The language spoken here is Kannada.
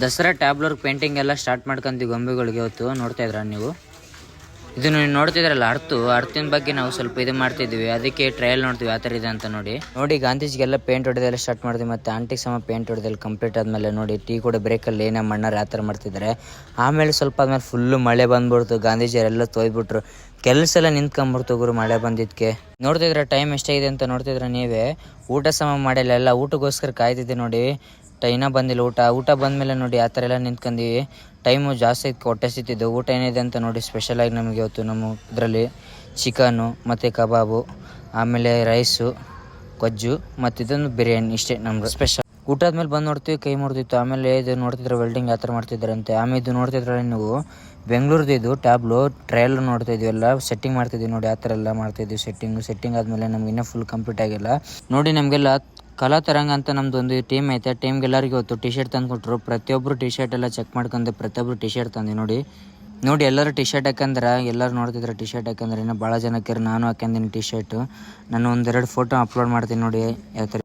ದಸರಾ ಟ್ಯಾಬ್ಲರ್ ಪೇಂಟಿಂಗ್ ಎಲ್ಲ ಸ್ಟಾರ್ಟ್ ಮಾಡ್ಕೊಂತೀವಿ ಗೊಂಬೆಗಳಿಗೆ ಇವತ್ತು. ನೋಡ್ತಾ ಇದ್ರ ನೀವು ಇದು ನೋಡ್ತಿದ್ರಲ್ಲ ಅರ್ಥಿನ ಬಗ್ಗೆ ನಾವು ಸ್ವಲ್ಪ ಇದು ಮಾಡ್ತಿದ್ವಿ, ಅದಕ್ಕೆ ಟ್ರಯಲ್ ನೋಡ್ತೀವಿ ಯಾವ ಥರ ಇದೆ ಅಂತ ನೋಡಿ ಗಾಂಧೀಜಿಗೆಲ್ಲ ಪೇಂಟ್ ಹೊಡೆದೆಲ್ಲ ಸ್ಟಾರ್ಟ್ ಮಾಡಿದ್ವಿ. ಮತ್ತೆ ಆಂಟಿಗೆ ಸಮ ಪೇಂಟ್ ಹೊಡೆದೆಲ್ಲ ಕಂಪ್ಲೀಟ್ ಆದಮೇಲೆ ನೋಡಿ ಟೀ ಕೂಡ ಬ್ರೇಕಲ್ಲಿ ನಮ್ಮ ಅಣ್ಣರು ಯಾವ ಥರ ಮಾಡ್ತಿದ್ದಾರೆ. ಆಮೇಲೆ ಸ್ವಲ್ಪ ಆದ್ಮೇಲೆ ಫುಲ್ಲು ಮಳೆ ಬಂದ್ಬಿಡ್ತು, ಗಾಂಧೀಜಿಯರೆಲ್ಲ ತೊಯ್ಬಿಟ್ರು, ಕೆಲಸ ಎಲ್ಲ ನಿಂತ್ಕೊಂಡ್ಬಿಡ್ತು ಗುರು ಮಳೆ ಬಂದಿದ್ದಕ್ಕೆ. ನೋಡ್ತಿದ್ರೆ ಟೈಮ್ ಎಷ್ಟಾಗಿದೆ ಅಂತ ನೋಡ್ತಿದ್ರೆ ನೀವೇ. ಊಟ ಸಮ ಮಾಡಿಲ್ಲ, ಎಲ್ಲ ಊಟಕ್ಕೋಸ್ಕರ ಕಾಯ್ತಿದ್ದೆ ನೋಡಿ. ಇನ್ನೂ ಬಂದಿಲ್ಲ ಊಟ ಬಂದಮೇಲೆ ನೋಡಿ ಆ ಥರ ಎಲ್ಲ ನಿಂತ್ಕೊಂಡೀವಿ. ಟೈಮು ಜಾಸ್ತಿ ಇತ್ತು, ಹೊಟ್ಟೆ ಸಿತ್ತಿದ್ದು. ಊಟ ಏನಿದೆ ಅಂತ ನೋಡಿ ಸ್ಪೆಷಲಾಗಿ ನಮಗೆ ಇವತ್ತು ನಮ್ಮ ಇದರಲ್ಲಿ ಚಿಕನ್ನು ಮತ್ತು ಕಬಾಬು, ಆಮೇಲೆ ರೈಸು, ಗೊಜ್ಜು ಮತ್ತು ಇದೊಂದು ಬಿರಿಯಾನಿ, ಇಷ್ಟೇ ನಮ್ಗೆ ಸ್ಪೆಷಲ್. ಊಟ ಆದ್ಮೇಲೆ ಬಂದು ನೋಡ್ತೀವಿ ಕೈ ಮುರಿದಿತ್ತು. ಆಮೇಲೆ ಇದು ನೋಡ್ತಿದ್ರೆ ವೆಲ್ಡಿಂಗ್ ಯಾವ ಥರ ಮಾಡ್ತಿದ್ದಾರಂತೆ. ಆಮೇಲೆ ಇದು ನೋಡ್ತಿದ್ರೆ ನೀವು ಬೆಂಗಳೂರದ್ದು ಇದು ಟ್ಯಾಬ್ಲು ಟ್ರಯಲ್ ನೋಡ್ತಾಯಿದ್ವಿ, ಎಲ್ಲ ಸೆಟ್ಟಿಂಗ್ ಮಾಡ್ತಿದ್ವಿ ನೋಡಿ. ಆ ಥರ ಎಲ್ಲ ಮಾಡ್ತಾಯಿದ್ವಿ ಸೆಟ್ಟಿಂಗ್ ಆದಮೇಲೆ ನಮ್ಗೆ ಇನ್ನೂ ಫುಲ್ ಕಂಪ್ಲೀಟ್ ಆಗಿಲ್ಲ ನೋಡಿ. ನಮಗೆಲ್ಲ ಕಲಾ ತರಂಗ ಅಂತ ನಮ್ದು ಒಂದು ಟೀಮ್ ಐತೆ. ಟೀಮ್ಗೆ ಎಲ್ಲರಿಗೂ ಇವತ್ತು ಟಿ ಶರ್ಟ್ ತಂದು ಕೊಟ್ಟರು. ಪ್ರತಿಯೊಬ್ಬರು ಟಿ ಶರ್ಟ್ ಎಲ್ಲ ಚೆಕ್ ಮಾಡ್ಕೊಂಡು ಪ್ರತಿಯೊಬ್ಬರು ಟಿ ಶರ್ಟ್ ತಂದೆ ನೋಡಿ ಎಲ್ಲರೂ ಟಿ ಶರ್ಟ್ ಹಾಕಂದ್ರೆ, ಎಲ್ಲರೂ ನೋಡ್ತಿದ್ರೆ ಟಿ ಶರ್ಟ್ ಹಾಕಂದ್ರೆ ಇನ್ನೂ ಭಾಳ ಜನಕ್ಕೆ ನಾನು ಹಾಕ್ಯಂದಿನಿ ಟಿ ಶರ್ಟು. ನಾನು ಒಂದೆರಡು ಫೋಟೋ ಅಪ್ಲೋಡ್ ಮಾಡ್ತೀನಿ ನೋಡಿ ಯಾವ ಥರ